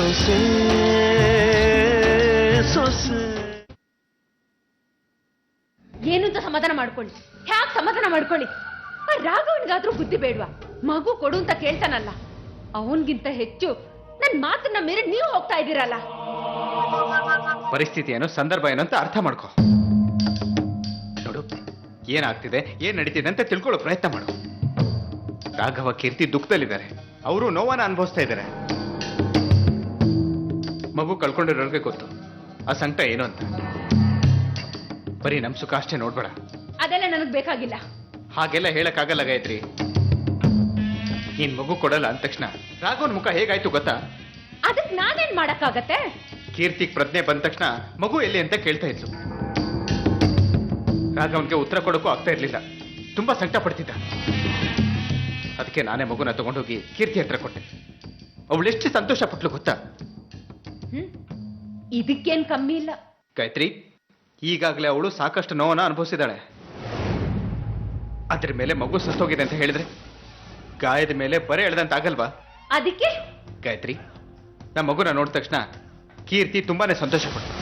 ಸೊಸೆ ಸೊಸೆ ಏನು ಅಂತ ಸಮಾಧಾನ ಮಾಡ್ಕೊಳ್ಳಿ. ಹ್ಯಾಕ್ ಸಮಾಧಾನ ಮಾಡ್ಕೊಳ್ಳಿ? ರಾಘವನ್ಗಾದ್ರೂ ಬುದ್ಧಿ ಬೇಡ್ವಾ? ಮಗು ಕೊಡು ಅಂತ ಕೇಳ್ತಾನಲ್ಲ, ಅವನ್ಗಿಂತ ಹೆಚ್ಚು ನನ್ ಮಾತನ್ನ ಮೀರಿ ನೀವು ಹೋಗ್ತಾ ಇದ್ದೀರಲ್ಲ. ಪರಿಸ್ಥಿತಿ ಏನೋ ಸಂದರ್ಭ ಏನೋ ಅಂತ ಅರ್ಥ ಮಾಡ್ಕೋ. ನೋಡು, ಏನಾಗ್ತಿದೆ ಏನ್ ನಡೀತಿದೆ ಅಂತ ತಿಳ್ಕೊಳ್ಳೋ ಪ್ರಯತ್ನ ಮಾಡು. ರಾಘವ ಕೀರ್ತಿ ದುಃಖದಲ್ಲಿದ್ದಾರೆ, ಅವರು ನೋವನ್ನ ಅನುಭವಿಸ್ತಾ ಇದ್ದಾರೆ. ಮಗು ಕಳ್ಕೊಂಡಿರೋರ್ಗೆ ಗೊತ್ತು ಆ ಸಂಕಟ ಏನು ಅಂತ. ಬರೀ ನಮ್ ಸುಖ ಅಷ್ಟೇ ನೋಡ್ಬೇಡ. ಅದೆಲ್ಲ ನನಗ್ ಬೇಕಾಗಿಲ್ಲ. ಹಾಗೆಲ್ಲ ಹೇಳಕ್ಕಾಗಲ್ಲ ಗಾಯತ್ರಿ. ನೀನ್ ಮಗು ಕೊಡಲ್ಲ ಅಂದ ತಕ್ಷಣ ರಾಘವನ್ ಮುಖ ಹೇಗಾಯ್ತು ಗೊತ್ತಾ? ಅದಕ್ ನಾನೇನ್ ಮಾಡಕ್ಕಾಗತ್ತೆ? ಕೀರ್ತಿಗ್ ಪ್ರಜ್ಞೆ ಬಂದ ತಕ್ಷಣ ಮಗು ಎಲ್ಲಿ ಅಂತ ಕೇಳ್ತಾ ಇದ್ಲು. ರಾಘವನ್ಗೆ ಉತ್ತರ ಕೊಡೋಕ್ಕೂ ಆಗ್ತಾ ಇರ್ಲಿಲ್ಲ, ತುಂಬಾ ಸಂಕಟ ಪಡ್ತಿದ್ದ. ಅದಕ್ಕೆ ನಾನೇ ಮಗುನ ತಗೊಂಡೋಗಿ ಕೀರ್ತಿ ಹತ್ರ ಕೊಟ್ಟೆ. ಅವಳೆಷ್ಟು ಸಂತೋಷ ಪಟ್ಲು ಗೊತ್ತಾ? ಇದಕ್ಕೇನ್ ಕಮ್ಮಿ ಇಲ್ಲ ಗಾಯತ್ರಿ. ಈಗಾಗಲೇ ಅವಳು ಸಾಕಷ್ಟು ನೋವನ್ನ ಅನುಭವಿಸಿದಾಳೆ. ಅದ್ರ ಮೇಲೆ ಮಗು ಸತ್ತೋಗಿದೆ ಅಂತ ಹೇಳಿದ್ರೆ ಗಾಯದ ಮೇಲೆ ಬರೆ ಎಳೆದಂತ ಆಗಲ್ವಾ? ಅದಕ್ಕೆ ಗಾಯತ್ರಿ, ನಮ್ಮ ಮಗುನ ನೋಡಿದ ತಕ್ಷಣ ಕೀರ್ತಿ ತುಂಬಾನೇ ಸಂತೋಷ ಪಡ್ತು.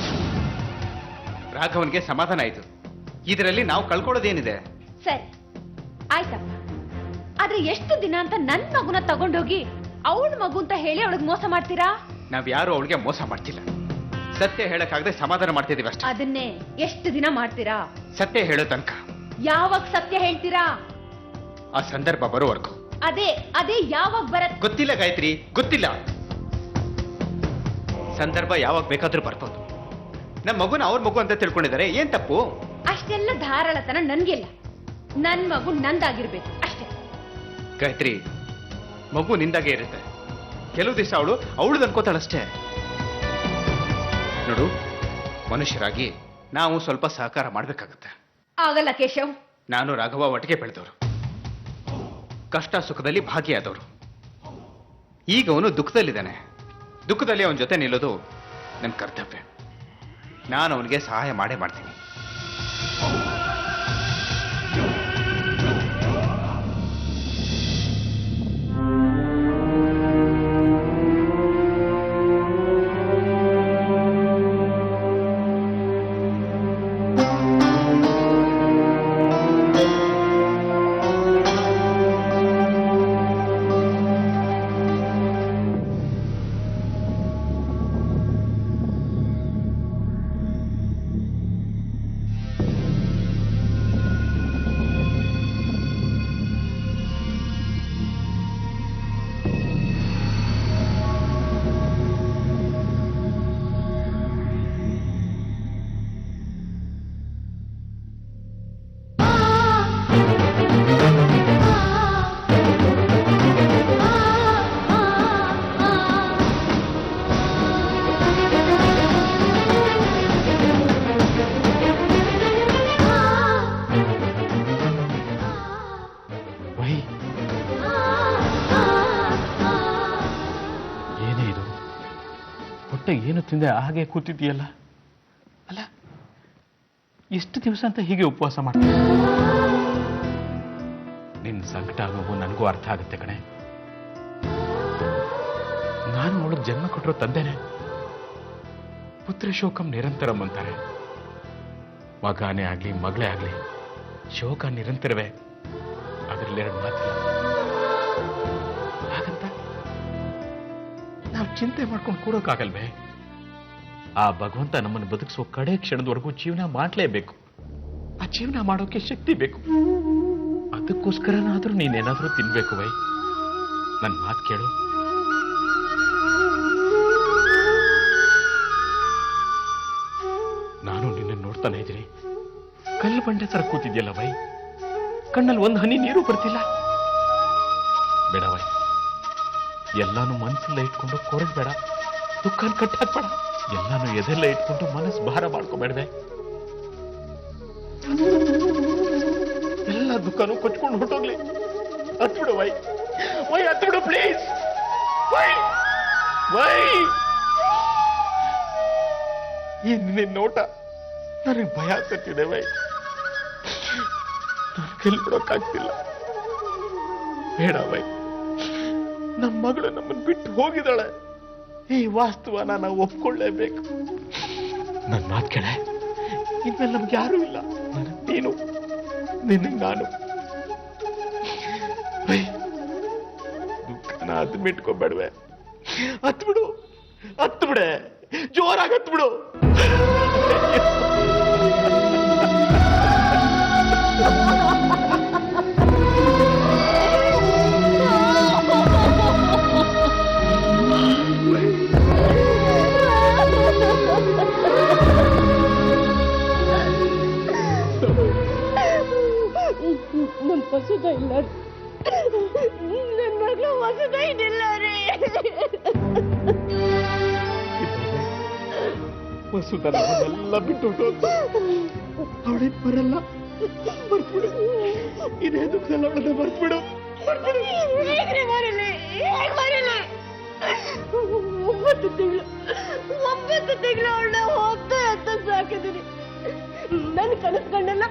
ರಾಘವನ್ಗೆ ಸಮಾಧಾನ ಆಯ್ತು. ಇದರಲ್ಲಿ ನಾವು ಕಳ್ಕೊಳ್ಳೋದೇನಿದೆ? ಸರಿ ಆಯ್ತಪ್ಪ, ಆದ್ರೆ ಎಷ್ಟು ದಿನ ಅಂತ ನನ್ ಮಗುನ ತಗೊಂಡೋಗಿ ಅವಳ ಮಗು ಅಂತ ಹೇಳಿ ಅವಳಿಗೆ ಮೋಸ ಮಾಡ್ತೀರಾ? ನಾವ್ಯಾರು ಅವಳಿಗೆ ಮೋಸ ಮಾಡ್ತಿಲ್ಲ. ಸತ್ಯ ಹೇಳಕ್ಕಾಗದೆ ಸಮಾಧಾನ ಮಾಡ್ತಿದೀವಿ ಅಷ್ಟೇ. ಅದನ್ನೇ ಎಷ್ಟು ದಿನ ಮಾಡ್ತೀರಾ? ಸತ್ಯ ಹೇಳೋ ತನಕ. ಯಾವಾಗ ಸತ್ಯ ಹೇಳ್ತೀರಾ? ಆ ಸಂದರ್ಭ ಬರೋವರೆಗೂ. ಅದೇ ಅದೇ ಯಾವಾಗ ಬರತ್? ಗೊತ್ತಿಲ್ಲ ಗಾಯತ್ರಿ, ಗೊತ್ತಿಲ್ಲ. ಸಂದರ್ಭ ಯಾವಾಗ ಬೇಕಾದ್ರೂ ಬರ್ಬೋದು. ನಮ್ಮ ಮಗುನ ಅವ್ರ ಮಗು ಅಂತ ತಿಳ್ಕೊಂಡಿದ್ದಾರೆ, ಏನ್ ತಪ್ಪು? ಅಷ್ಟೆಲ್ಲ ಧಾರಾಳತನ ನನ್ಗಿಲ್ಲ. ನನ್ ಮಗು ನಂದಾಗಿರ್ಬೇಕು ಅಷ್ಟೇ. ಗಾಯತ್ರಿ, ಮಗು ನಿಂದಾಗೆ ಇರುತ್ತೆ. ಕೆಲವು ದಿವಸ ಅವಳು ಅನ್ಕೋತಾಳಷ್ಟೇ. ನೋಡು, ಮನುಷ್ಯರಾಗಿ ನಾವು ಸ್ವಲ್ಪ ಸಹಕಾರ ಮಾಡ್ಬೇಕಾಗತ್ತೆ. ಆಗಲ್ಲ ಕೇಶವ್. ನಾನು ರಾಘವ ಒಟ್ಟಿಗೆ ಬೆಳೆದವರು, ಕಷ್ಟ ಸುಖದಲ್ಲಿ ಭಾಗಿಯಾದವರು. ಈಗ ಅವನು ದುಃಖದಲ್ಲಿದ್ದಾನೆ. ದುಃಖದಲ್ಲಿ ಅವನ ಜೊತೆ ನಿಲ್ಲೋದು ನನ್ನ ಕರ್ತವ್ಯ. ನಾನು ಅವನಿಗೆ ಸಹಾಯ ಮಾಡೇ ಮಾಡ್ತೀನಿ. ಏನು ತಿಂದೆ ಹಾಗೆ ಕೂತಿದ್ದೀಯಲ್ಲ? ಅಲ್ಲ, ಎಷ್ಟು ದಿವಸ ಅಂತ ಹೀಗೆ ಉಪವಾಸ ಮಾಡ್ತೀನಿ? ನಿನ್ನ ಸಂಕಟ ನೋವು ನನಗೂ ಅರ್ಥ ಆಗುತ್ತೆ ಕಣೆ. ನಾನು ಅವಳಿಗೆ ಜನ್ಮ ಕೊಟ್ಟರೋ ತಂದೆನೆ. ಪುತ್ರ ಶೋಕಂ ನಿರಂತರಂ ಅಂತಾರೆ. ಮಗನೇ ಆಗ್ಲಿ ಮಗಳೇ ಆಗ್ಲಿ ಶೋಕ ನಿರಂತರವೇ. ಅದರಲ್ಲೆರಡು ಮಾತಿಲ್ಲ. ಹಾಗಂತ ನಾವು ಚಿಂತೆ ಮಾಡ್ಕೊಂಡು ಕೂಡೋಕ್ಕಾಗಲ್ವೇ? ಆ ಭಗವಂತ ನಮ್ಮನ್ನು ಬದುಕಿಸುವ ಕಡೆ ಕ್ಷಣದವರೆಗೂ ಜೀವನ ಮಾಡಲೇಬೇಕು. ಆ ಜೀವನ ಮಾಡೋಕೆ ಶಕ್ತಿ ಬೇಕು. ಅದಕ್ಕೋಸ್ಕರನಾದ್ರೂ ನೀನೇನಾದ್ರೂ ತಿನ್ಬೇಕು ವೈ. ನನ್ನ ಮಾತು ಕೇಳು. ನಾನು ನಿನ್ನನ್ನು ನೋಡ್ತಾನೆ ಇದ್ದೀನಿ. ಕಲ್ಲು ಬಂಡೆ ತರ ಕೂತಿದ್ಯಲ್ಲ ವೈ. ಕಣ್ಣಲ್ಲಿ ಒಂದು ಹನಿ ನೀರು ಬರ್ತಿಲ್ಲ. ಬೇಡ ವೈ, ಎಲ್ಲಾನು ಮನಸ್ಸಲ್ಲೇ ಇಟ್ಕೊಂಡು ಕೊರಗಬೇಡ. ದುಃಖನ ಕಟ್ಟಾಕ್ಬೇಡ. ಎಲ್ಲಾನು ಎದೆಲ್ಲ ಇಟ್ಕೊಂಡು ಮನಸ್ಸು ಭಾರ ಮಾಡ್ಕೋಬೇಡವೆ. ಎಲ್ಲ ದುಃಖನೂ ಕೊಚ್ಕೊಂಡು ಹೊಟ್ಟೋಗ್ಲಿ. ಹತ್ಬಿಡು ವೈ. ವೈ ಹತ್ಬಿಡು ಪ್ಲೀಸ್. ವೈ ವೈ. ಏನ್ ನಿನ್ನ ನೋಟ ನನಗೆ ಭಯ ಆಗ್ತಿದೆ ವೈ. ನನ್ನ ಕೈಲಿ ಬಿಡೋಕ್ಕಾಗ್ತಿಲ್ಲ. ಬೇಡ ವೈ. ನಮ್ಮ ಮಗಳು ನಮ್ಮನ್ನು ಬಿಟ್ಟು ಹೋಗಿದ್ದಾಳೆ. ಈ ವಾಸ್ತವನ ನಾವು ಒಪ್ಕೊಳ್ಳೇಬೇಕು. ನನ್ನ ಮಾತು ಕೇಳೆ, ಇನ್ಮೇಲೆ ನಮ್ಗೆ ಯಾರೂ ಇಲ್ಲ. ನೀನು, ನಿನಗೆ ನಾನು. ದುಃಖನ ಹತ್ಬಿಟ್ಕೊಬೇಡ್ವೆ. ಹತ್ಬಿಡು, ಹತ್ಬಿಡೆ, ಜೋರಾಗಿ ಹತ್ಬಿಡು. ನಮ್ ವಸುದ ಇಲ್ಲ, ನನ್ ಮಗಳು ವಸುದ ಇದಿಲ್ಲ ರೀ. ವಸುದ ನಮ್ಮನ್ನೆಲ್ಲ ಬಿಟ್ಟು ಅವಳಿಗೆ ಬರಲ್ಲ. ಬರ್ಬಿಡು, ಇದೇ ದುಃಖದಲ್ಲಿ ಅವಳನ್ನ ಬರ್ಬಿಡು. ಹೇಗ್ರಿ ಬರಲಿ, ಹೇಗ್ ಬರಲಿ? 9 ತಿಂಗಳು ಅವಳನ್ನ ಹೋಗ್ತಾ ಅಂತ ಸಾಕಿದೀನಿ. ನನ್ ಕನಸ್ಕೊಂಡೆಲ್ಲ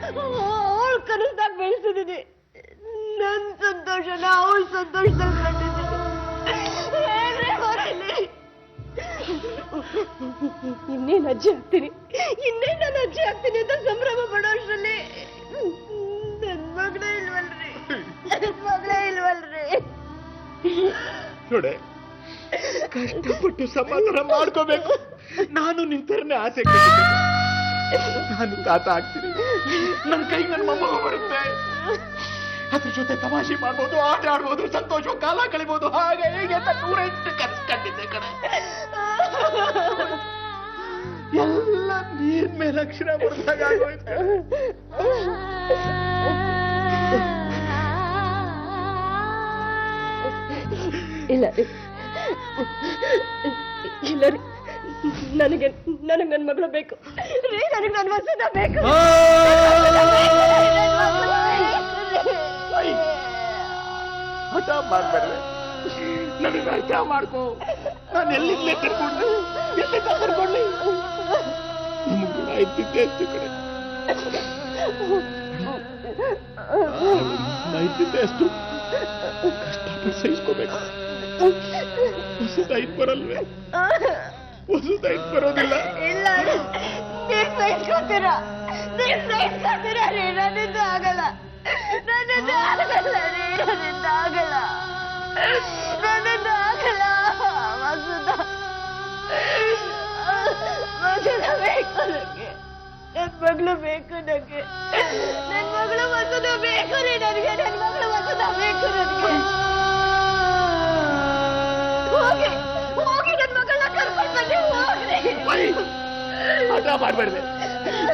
ಅವಳ ಕನಸ್ದಾಗ ಬೆಳೆಸಿದೀನಿ. ನನ್ ಸಂತೋಷನ ಅವಳ ಸಂತೋಷದಲ್ಲಿ ಕಂಡಿದ್ದೀನಿ. ಹೇಗ್ರಿ ಬರಲಿ? ಇನ್ನೇನ್ ಅಜ್ಜಿ ಆಗ್ತೀನಿ, ಇನ್ನೇನ್ ನಾನು ಅಜ್ಜಿ ಆಗ್ತೀನಿ ಅಂತ ಸಂಭ್ರಮ ಪಡೋ ಅಷ್ಟರಲ್ಲಿ ನನ್ ಮಗಳೇ ಇಲ್ವಲ್ರಿ, ನನ್ ಮಗಳೇ ಇಲ್ವಲ್ರಿ. ನೋಡೆ, ಕಷ್ಟಪಟ್ಟು ಸಮಾಧಾನ ಮಾಡ್ಕೋಬೇಕು. ನಾನು ನಿಂತರನೇ ಆಸೆ ಕಟ್ಟಿದ್ದೆ. ನಾನು ತಾತ ಆಗ್ತೀನಿ, ನನ್ನ ಕೈ ನನ್ನ ಮೊಮ್ಮಗ ಬರುತ್ತೆ. ಅದ್ರ ಜೊತೆ ತಮಾಷೆ ಮಾಡ್ಬೋದು, ಆಟ ಆಡ್ಬೋದು, ಸಂತೋಷ ಕಾಲ ಕಳಿಬೋದು. ಹಾಗೆ ಹೇಗೆ ಅಂತ 108 ಕನಸ್ಕೊಂಡಿದ್ದೆ ಕಣೆ. ಎಲ್ಲ ನೀರ್ ಮೇಲೆ ಅಕ್ಷರ ಬರ್ದಾಗ ಆಗೋಯ್ತು. ಇಲ್ಲ ಇಲ್ಲ ರೀ, ನನಗೆ ನನ್ ಮಗಳು ಬೇಕು ರೀ. ನನಗೆ ನನ್ನ ವಸದ ಬೇಕು. ಹಠ ಮಾಡ್ಬೇಡ್ವೆ, ನನಗೆ ಅರ್ಥ ಮಾಡ್ಕೋ. ನಾನು ಎಲ್ಲಿಂದಲೇ ಕರ್ಕೊಂಡು ಕರ್ಕೊಳ್ಳಿ. ನಿಮ್ಗೆ ಗುಣ ಇದ್ದಿದ್ದೆ ಅಷ್ಟು ಕಡೆ, ಇದ್ದಿದ್ದೆ ಅಷ್ಟು ಕಷ್ಟಪಟ್ಟು ಸಹಿಸ್ಕೋಬೇಕು. ಹೊಸದ ಐದು ಬರಲ್ವೇ? ಹೊಸದ ಐದು ಬರೋದಿಲ್ಲ. ಇಲ್ಲ, ನೀವ್ ಸಹಿಸ್ಕೊತೀರಾ, ನೀವ್ ಸಹಿಸ್ಕೊತೀರಾ ರೀ. ನನ್ನಿಂದ ಆಗಲ್ಲ, ನನ್ನಿಂದ ಆಗಲ್ಲ ರೀ, ನನ್ನಿಂದ ಆಗಲ್ಲ, ನನ್ನಿಂದ ಆಗಲ್ಲ. ವಸುದ ಬೇಕು ನನಗೆ, ನನ್ ಮಗಳು ಬೇಕು ನನಗೆ, ನನ್ ಮಗಳು ವಸುದ ಬೇಕು ರೀ ನನಗೆ, ನನ್ ಮಗಳು ವಸುದ ಬೇಕು ನನಗೆ. ಹೋಗಿ ಹೋಗಿ ನನ್ ಮಗಳನ್ನ ಕರ್ಕೊಂಡು ಬನ್ನಿ, ಹೋಗ್ರಿ. ಹಠ ಮಾಡ್ಬೇಡ್ವೆ.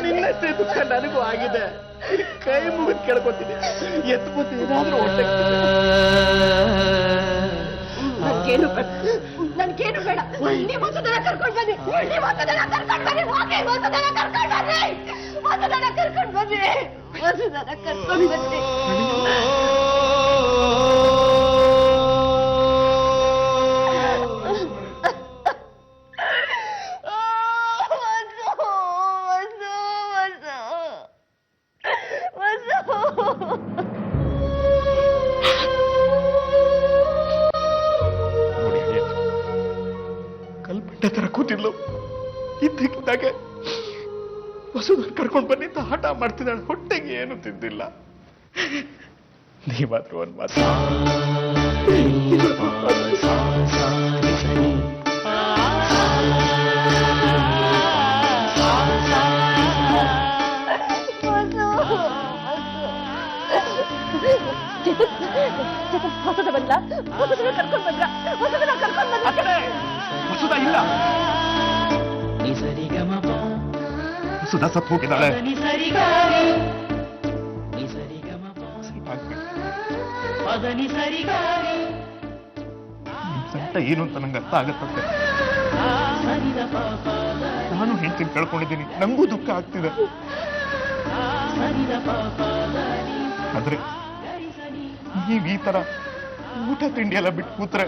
ನಿನ್ನಷ್ಟೇ ದುಃಖ ನನಗೂ ಆಗಿದೆ. ಕೈ ಮುಗಿದು ಕೇಳ್ಕೊತೀನಿ, ಎತ್ಕೊತೀನಿ, ಏನಾದ್ರೂ ಹೊಟ್ಟೆ. ನನ್ಗೇನು ಬೇಡ, ನನ್ಗೇನು ಬೇಡ. ನೀವು ವಸುದನ ಕರ್ಕೊಂಡು ಬನ್ನಿ, ನೀವು ವಸುದನ ಕರ್ಕೊಂಡು ಬನ್ನಿ, ಹೋಗಿ ವಸುದನ ಕರ್ಕೊಂಡು ಬನ್ನಿ, ವಸುದನ ಕರ್ಕೊಂಡು ಬನ್ನಿ, ವಸುದನ ಕರ್ಕೊಂಡು ಬನ್ನಿ. ಕಲ್ಪಟ್ಟೆ ತರ ಕೂತಿದ್ಲು. ಇದ್ದಕ್ಕಿದ್ದಾಗೆ ವಸುಧನ ಕರ್ಕೊಂಡು ಬನ್ನಿ ಅಂತ ಹಠ ಮಾಡ್ತಿದ್ದಾಳೆ. ಹೊಟ್ಟೆಗೆ ಏನು ತಿಂದಿಲ್ಲ. ನೀವಾದ್ರೂ ಒಂದ್ ಮಾತು ಹೊಸದ ಬಂದ, ಹೊಸದನ್ನ ಕರ್ಕೊಂಡು ಬಂದ್ರ, ಹೊಸದನ್ನ ಕರ್ಕೊಂಡು ಬಂದ. ವಸುಧ ಇಲ್ಲ, ವಸುಧ ಸತ್ತು ಹೋಗಿದ್ದಾಳೆ. ಸಂಕಟ ಏನು ಅಂತ ನಂಗೆ ಅರ್ಥ ಆಗತ್ತಂತೆ. ನಾನು ಹೆಂಡತಿನ ಕಳ್ಕೊಂಡಿದ್ದೀನಿ, ನಂಗೂ ದುಃಖ ಆಗ್ತಿದೆ. ಆದ್ರೆ ನೀವ್ ಈ ತರ ಊಟ ತಿಂಡಿ ಎಲ್ಲ ಬಿಟ್ಟು ಕೂತ್ರೆ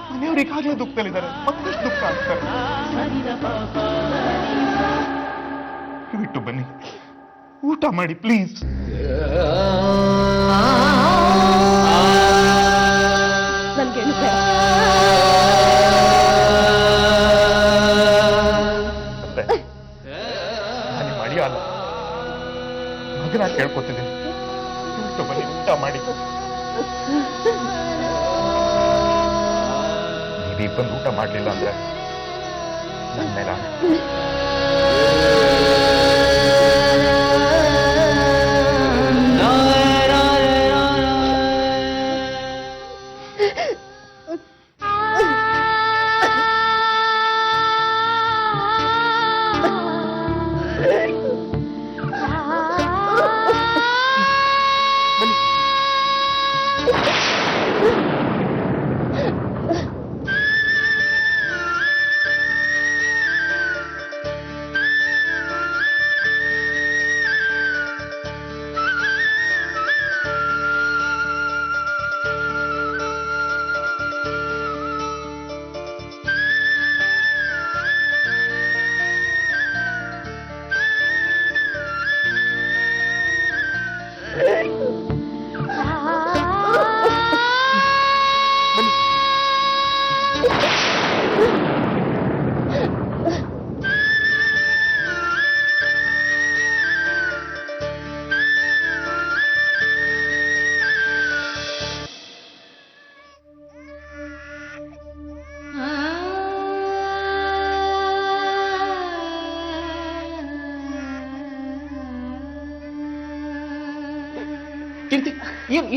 ಮನೆಯವ್ರಿಗಾಗಲೇ ದುಃಖದಲ್ಲಿದ್ದಾರೆ, ಮತ್ತಷ್ಟು ದುಃಖ ಆಗ್ತಾರೆ. ಬಿಟ್ಟು ಬನ್ನಿ, ಊಟ ಮಾಡಿ ಪ್ಲೀಸ್. ನನ್ಗೇನು ಬೇಡ. ಮಗನ ಕೇಳ್ಕೊತಿದ್ದೀನಿ, ಇವತ್ತು ಬನ್ನಿ ಊಟ ಮಾಡಿ. ನೀವೀಗ ಬಂದು ಊಟ ಮಾಡಲಿಲ್ಲ ಅಂದ್ರೆ ನನ್ನ ಮೇಲೆ ಆಣೆ.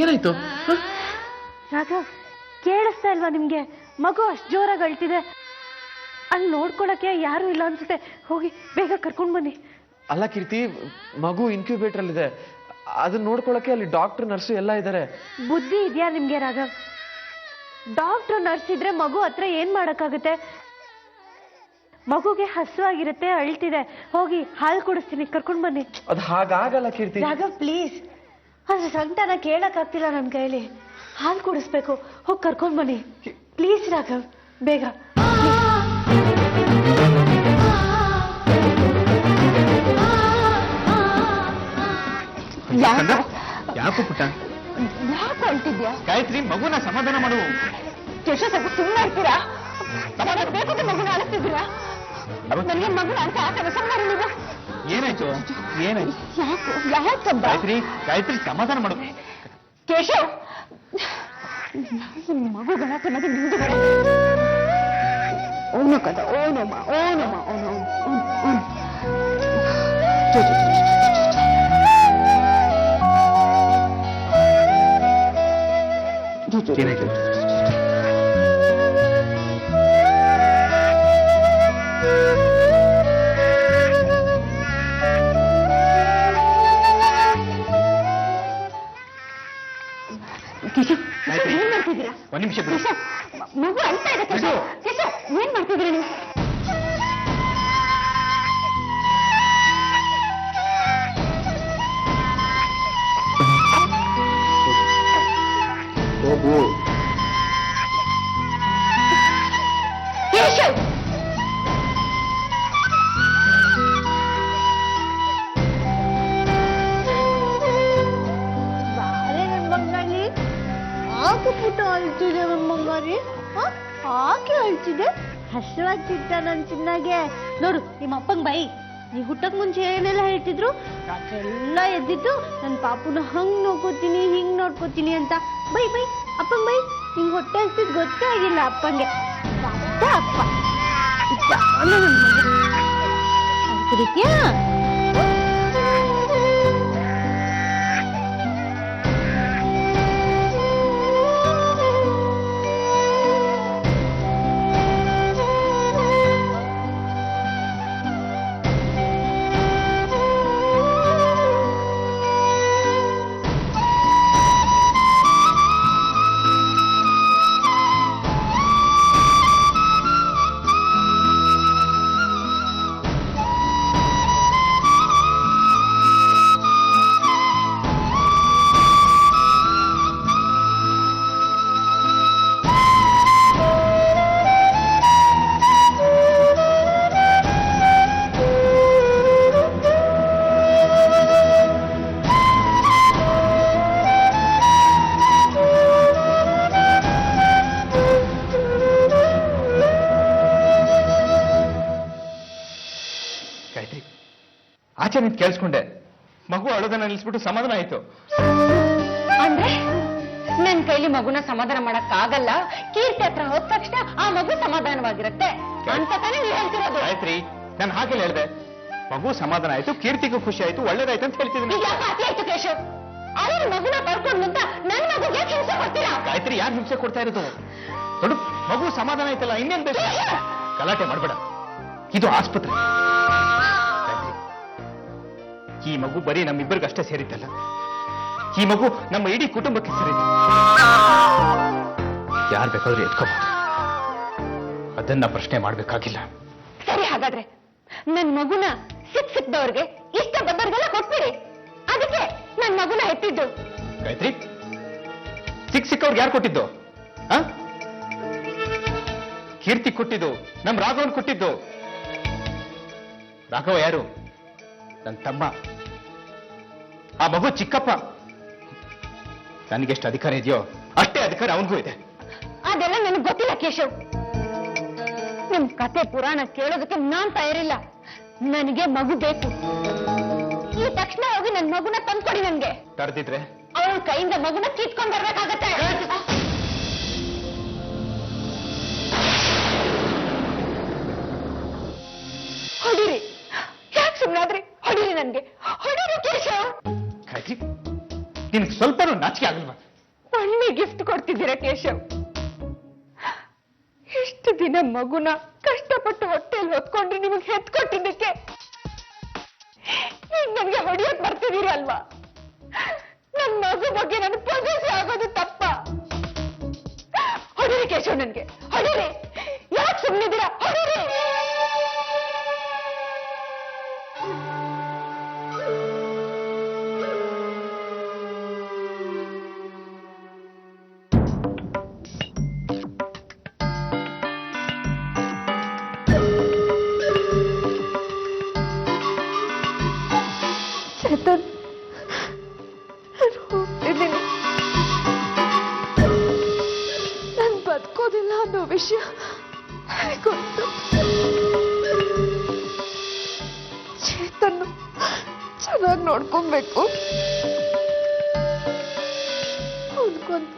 ಏನಾಯ್ತು? ರಾಘವ್, ಕೇಳಿಸ್ತಾ ಇಲ್ವಾ ನಿಮ್ಗೆ? ಮಗು ಅಷ್ಟು ಜೋರಾಗಿ ಅಳ್ತಿದೆ. ಅಲ್ಲಿ ನೋಡ್ಕೊಳಕ್ಕೆ ಯಾರು ಇಲ್ಲ ಅನ್ಸುತ್ತೆ. ಹೋಗಿ ಬೇಗ ಕರ್ಕೊಂಡ್ ಬನ್ನಿ. ಅಲ್ಲ ಕೀರ್ತಿ, ಮಗು ಇನ್ಕ್ಯುಬೇಟರ್ ಅಲ್ಲಿದೆ, ಅದನ್ನ ನೋಡ್ಕೊಳಕ್ಕೆ ಅಲ್ಲಿ ಡಾಕ್ಟರ್ ನರ್ಸು ಎಲ್ಲ ಇದ್ದಾರೆ. ಬುದ್ಧಿ ಇದೆಯಾ ನಿಮ್ಗೆ ರಾಘವ್? ಡಾಕ್ಟರ್ ನರ್ಸ್ ಇದ್ರೆ ಮಗು ಹತ್ರ ಏನ್ ಮಾಡಕ್ಕಾಗುತ್ತೆ? ಮಗುಗೆ ಹಸುವಾಗಿರುತ್ತೆ, ಅಳ್ತಿದೆ. ಹೋಗಿ ಹಾಲು ಕುಡಿಸ್ತೀನಿ, ಕರ್ಕೊಂಡ್ ಬನ್ನಿ. ಅದು ಹಾಗಾಗಲ್ಲ ಕೀರ್ತಿ. ರಾಘವ್ ಪ್ಲೀಸ್, ಅದ್ರ ಸಂಕಟನ ಕೇಳಕ್ ಆಗ್ತಿಲ್ಲ ನನ್ನ ಕೈಲಿ. ಹಾಲು ಕುಡಿಸ್ಬೇಕು, ಹೋಗಿ ಕರ್ಕೊಂಡ್ ಬನ್ನಿ ಪ್ಲೀಸ್ ರಾಘವ್, ಬೇಗ. ಯಾಕೋ ಪುಟ್ಟ ಯಾಕೆ ಅಳ್ತಿದ್ಯಾ? ಗಾಯತ್ರಿ, ಮಗುನ ಸಮಾಧಾನ ಮಾಡು. ಕೇಶ, ಸ್ವಲ್ಪ ಸುಮ್ಮನೆ ಇರ್ತೀರಾ? ಸಮಾಧಾನ ಬೇಕು, ಮಗುನ ಅಳಿಸ್ತಿದ್ದೀರಾ? ನನಗೆ ಮಗುನ ಅಂತ ಆತನ ಸುಮ್ಮನೆ ನೀವು. ಏನಾಯ್ತು? ಏನಾಯ್ತು? ಯಾಕಂತ ಗಾಯತ್ರಿ, ಗಾಯತ್ರಿ ಸಮಾಧಾನ ಮಾಡು. ಕೇಶವ್, ಮಗು ಗಣಪನದು ನಿಂದು ಬೇಡ. ಓನು ಕದ, ಓನಮ್ಮ, ಓನಮ್ಮ, ಓನು, ಓನು. ಏನಾಯ್ತು? ಕೇಶವ್, ಏನ್ ಮಾಡ್ತಿದ್ದೀರಾ? ಒಂದ್ ನಿಮಿಷ ಬಿಡು. ಕೇಶವ್, ಮಗು ಅಳ್ತಾ ಇದೆ. ಕೇಶವ್, ಕೇಶವ್, ಏನ್ ಮಾಡ್ತಿದ್ದೀರಾ ನೀವು? ಹೋಗು. ಕೇಶವ್, ಬಾರೆ ನನ್ ಬಂಗಾರಿ. ಆಕೆ ಪುಟ್ಟ ಅಳ್ತಿದೆ ನನ್ ಬಂಗಾರಿ. ಆಕೆ ಅಳ್ತಿದೆ, ಹಸಿವಾಗ್ತಿದ್ದ ನನ್ ಚಿನ್ನಾಗೆ. ನೋಡು, ನಿಮ್ಮ ಅಪ್ಪಂಗ್ ಬೈ. ನೀ ಹುಟ್ಟಕ್ ಮುಂಚೆ ಏನೆಲ್ಲ ಹೇಳ್ತಿದ್ರು? ರಾತ್ರಿ ಎಲ್ಲ ಎದ್ದಿದ್ದು ನನ್ನ ಪಾಪುನ ಹಂಗ್ ನೋಡ್ಕೋತೀನಿ, ಹಿಂಗ್ ನೋಡ್ಕೋತೀನಿ ಅಂತ. ಬೈ ಬೈ, ಅಪ್ಪಂಗ್ ಬೈ. ಹಿಂಗ್ ಹೊಟ್ಟೆ ಹಸ್ತಿದ್ ಗೊತ್ತೇ ಆಗಿಲ್ಲ ಅಪ್ಪಂಗೆ. ಅಪ್ಪ ಕುಡಿತ್ಯಾ? ಆಚೆ ನಿಂತು ಕೇಳಿಸ್ಕೊಂಡೆ. ಮಗು ಅಳೋದನ್ನ ನಿಲ್ಲಿಸ್ಬಿಟ್ಟು ಸಮಾಧಾನ ಆಯ್ತು. ಅಂದ್ರೆ ನನ್ ಕೈಲಿ ಮಗುನ ಸಮಾಧಾನ ಮಾಡಕ್ ಆಗಲ್ಲ. ಕೀರ್ತಿ ಹತ್ರ ಹೋದ ತಕ್ಷಣ ಆ ಮಗು ಸಮಾಧಾನವಾಗಿರುತ್ತೆ ಅಂತ ತಾನೇ ನೀವು ಹೇಳ್ತಿರೋದು. ಆಯ್ತ್ರಿ, ನಾನು ಹಾಗೆಲ್ಲ ಹೇಳ್ದೆ. ಮಗು ಸಮಾಧಾನ ಆಯ್ತು, ಕೀರ್ತಿಗೂ ಖುಷಿ ಆಯ್ತು, ಒಳ್ಳೇದಾಯ್ತು ಅಂತ ಹೇಳ್ತಿದ್ದೀನಿ. ಈಗ ಯಾಕೆ ಆಯ್ತು ಕೇಶವ್? ಅವ್ರ ಮಗುನ ಕರ್ಕೊಂಡು ಅಂತ ನನ್ ಮಗುಗೆ ಹಿಂಸೆ ಕೊಡ್ತೀರಾ? ಗಾಯತ್ರಿ, ಯಾರು ಹಿಂಸೆ ಕೊಡ್ತಾ ಇರೋದು? ನೋಡು, ಮಗು ಸಮಾಧಾನ ಆಯ್ತಲ್ಲ, ಇನ್ನೇನ್ ಬೇಕು? ಗಲಾಟೆ ಮಾಡ್ಬೇಡ, ಇದು ಆಸ್ಪತ್ರೆ. ಗಾಯತ್ರಿ, ಈ ಮಗು ಬರೀ ನಮ್ಮಿಬ್ಬರಿಗಷ್ಟೇ ಸೇರಿದ್ದಲ್ಲ, ಈ ಮಗು ನಮ್ಮ ಇಡೀ ಕುಟುಂಬಕ್ಕೆ ಸೇರಿದೆ. ಯಾರು ಬೇಕಾದ್ರೂ ಎತ್ಕೋಬಹುದು, ಅದನ್ನ ಪ್ರಶ್ನೆ ಮಾಡ್ಬೇಕಾಗಿಲ್ಲ. ಸರಿ, ಹಾಗಾದ್ರೆ ನನ್ ಮಗುನ ಸಿಕ್ದವ್ರಿಗೆ ಇಷ್ಟ ಬಂದವ್ರಿಗೆಲ್ಲ ಕೊಟ್ಬಿಡಿ. ಅದಕ್ಕೆ ನನ್ ಮಗುನ ಎತ್ತಿದ್ದು. ಗಾಯತ್ರಿ, ಸಿಕ್ಕವ್ರಿಗೆ ಯಾರು ಕೊಟ್ಟಿದ್ದು? ಕೀರ್ತಿ ಕೊಟ್ಟಿದ್ದು, ನಮ್ ರಾಘವನ್ ಕೊಟ್ಟಿದ್ದು. ರಾಘವ ಯಾರು? ನನ್ನ ತಮ್ಮ. ಆ ಮಗು ಚಿಕ್ಕಪ್ಪ. ನನಗೆಷ್ಟು ಅಧಿಕಾರ ಇದೆಯೋ ಅಷ್ಟೇ ಅಧಿಕಾರ ಅವನಿಗೂ ಇದೆ. ಅದೆಲ್ಲ ನನಗೆ ಗೊತ್ತಿಲ್ಲ ಕೇಶವ್. ನಿಮ್ ಕತೆ ಪುರಾಣ ಕೇಳೋದಕ್ಕೆ ನಾನ್ ತಯಾರಿಲ್ಲ. ನನಗೆ ಮಗು ಬೇಕು. ಈ ತಕ್ಷಣ ಹೋಗಿ ನನ್ ಮಗುನ ತಂದ್ಕೊಡಿ ನನ್ಗೆ. ತಡೆದಿದ್ರೆ ಅವಳ ಕೈಯಿಂದ ಮಗುನ ಕಿತ್ಕೊಂಡ್ ಬರ್ಬೇಕಾಗತ್ತೆ. ಹೊಡಿರಿ, ಯಾಕೆ ಸುಮ್ಮನಾದ್ರಿ? ಹೊಡಿರಿ, ನನ್ಗೆ ಹೊಡಿರಿ ಕೇಶವ್. ಗಾಯತ್ರಿ, ನಿನಗೆ ಸ್ವಲ್ಪನೂ ನಾಚಿಕೆ ಆಗಲ್ವಾ? ಒಳ್ಳೆ ಗಿಫ್ಟ್ ಕೊಡ್ತಿದ್ದೀರಾ ಕೇಶವ್. ಎಷ್ಟು ದಿನ ಮಗುನ ಕಷ್ಟಪಟ್ಟು ಹೊಟ್ಟೆಯಲ್ಲಿ ಹೊತ್ಕೊಂಡು ನಿಮಗೆ ಹೆತ್ಕೊಟ್ಟಿದ್ದಕ್ಕೆ ಈಗ ನನ್ಗೆ ಹೊಡಿಯೋಕ್ ಬರ್ತಿದ್ದೀರಿ ಅಲ್ವಾ? ನನ್ ಮಗು ಬಗ್ಗೆ ನನ್ನ ಪೊಸೆಸಿವ್ ಆಗೋದು ತಪ್ಪ. ಹೊಡಿರಿ ಕೇಶವ್, ನನ್ಗೆ ಹೊಡಿರಿ. ಯಾಕೆ ಸುಮ್ಮನಿದ್ದೀರಾ? ಹೊಡಿರಿ. ಚೇತನ್, ನಾನು ಹೋಗ್ತಿದ್ದೀನಿ. ನಾನು ಬದುಕೋದಿಲ್ಲ ಅನ್ನೋ ವಿಷಯ ಗೊತ್ತು. ಚೇತನ್ ಚೆನ್ನಾಗಿ ನೋಡ್ಕೊಬೇಕು. ಅವನ್ಕೊಂದು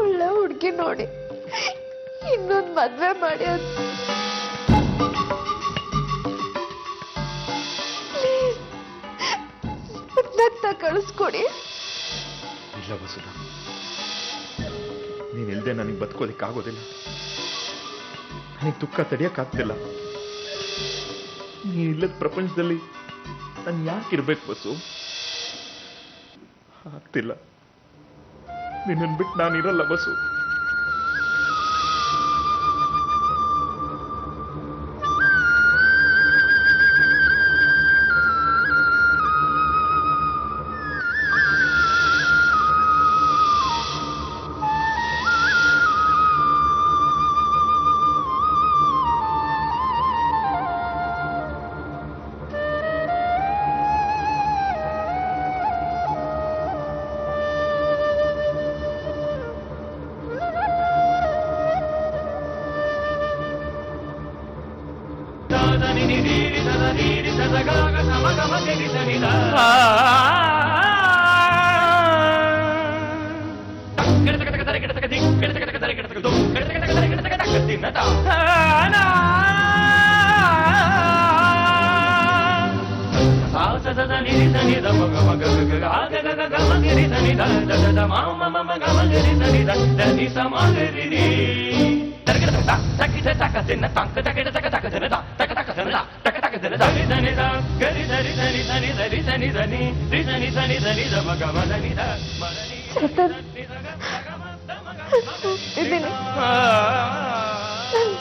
ಒಳ್ಳೆ ಹುಡುಗಿ ನೋಡಿ ಇನ್ನೊಂದು ಮದ್ವೆ ಮಾಡಿ ಅಂತ ಕಳಿಸ್ಕೊಡಿ. ಇಲ್ಲ ವಸುಧ, ನೀನ್ ಇಲ್ದೆ ನನಗೆ ಬದುಕೋದಿಕ್ಕಾಗೋದಿಲ್ಲ. ನನಗೆ ದುಃಖ ತಡೆಯಕ್ಕಾಗ್ತಿಲ್ಲ. ನೀನ್ ಇಲ್ಲದ ಪ್ರಪಂಚದಲ್ಲಿ ನಾನು ಯಾಕಿರ್ಬೇಕು ಬಸ್ಸು? ಆಗ್ತಿಲ್ಲ. ನಿನ್ನನ್ ಬಿಟ್ಟು ನಾನಿರಲ್ಲ ಬಸ್ಸು.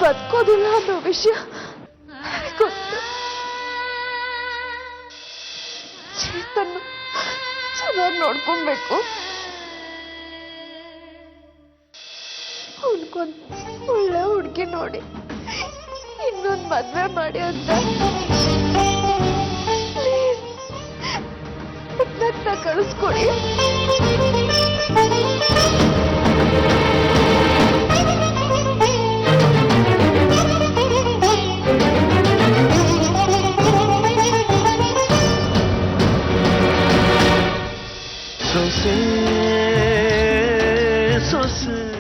ಬದುಕೋದಿಲ್ಲ ಅನ್ನೋ ವಿಷಯ ಗೊತ್ತು. ಚೇತನ್ ಚೆನ್ನಾಗಿ ನೋಡ್ಕೊಬೇಕು. ಅವನ್ಕೊಂದು ಒಳ್ಳೆ ಹುಡುಗಿ ನೋಡಿ ಇನ್ನೊಂದು ಮದ್ವೆ ಮಾಡಿ ಅಂತ ಕಳಿಸ್ಕೊಡಿ. ಸೊಸೆ ಸೊಸೆ